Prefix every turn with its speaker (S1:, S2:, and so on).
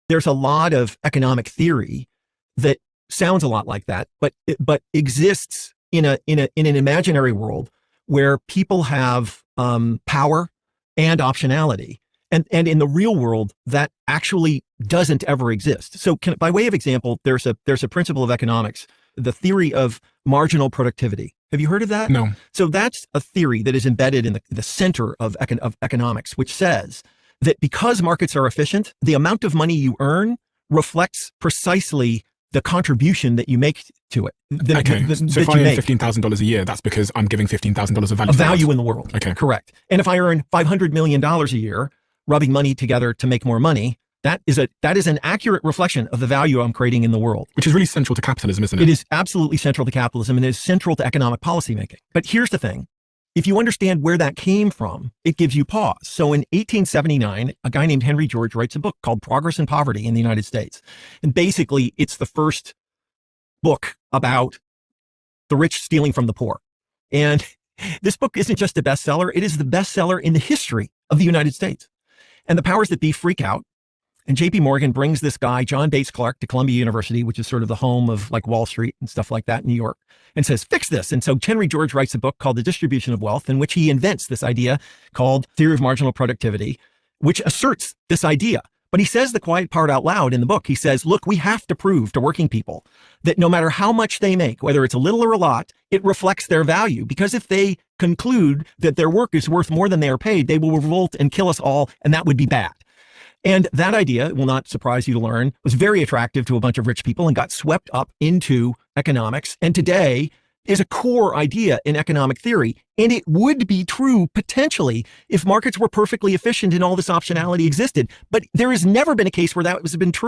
S1: there's a lot of economic theory that sounds a lot like that, but exists in an imaginary world where people have power and optionality. And in the real world, that actually doesn't ever exist. So by way of example, there's a principle of economics, the theory of marginal productivity. Have you heard of that?
S2: No.
S1: So that's a theory that is embedded in the center of economics, which says that because markets are efficient, the amount of money you earn reflects precisely the contribution that you make to it.
S2: So if I earn $15,000 a year, that's because I'm giving $15,000 of value.
S1: In the world.
S2: Okay.
S1: Correct. And if I earn $500 million a year, rubbing money together to make more money, that is an accurate reflection of the value I'm creating in the world.
S2: Which is really central to capitalism, isn't it?
S1: It is absolutely central to capitalism and it is central to economic policymaking. But here's the thing. If you understand where that came from, it gives you pause. So in 1879, a guy named Henry George writes a book called Progress and Poverty in the United States. And basically, it's the first book about the rich stealing from the poor. And this book isn't just a bestseller, it is the bestseller in the history of the United States. And the powers that be freak out. And JP Morgan brings this guy, John Bates Clark, to Columbia University, which is sort of the home of like Wall Street and stuff like that in New York, and says, fix this. And so Henry George writes a book called The Distribution of Wealth, in which he invents this idea called Theory of Marginal Productivity, which asserts this idea. But he says the quiet part out loud in the book. He says, look, we have to prove to working people that no matter how much they make, whether it's a little or a lot, it reflects their value. Because if they conclude that their work is worth more than they are paid, they will revolt and kill us all, and that would be bad. And that idea, it will not surprise you to learn, was very attractive to a bunch of rich people and got swept up into economics. And today is a core idea in economic theory. And it would be true potentially if markets were perfectly efficient and all this optionality existed. But there has never been a case where that has been true.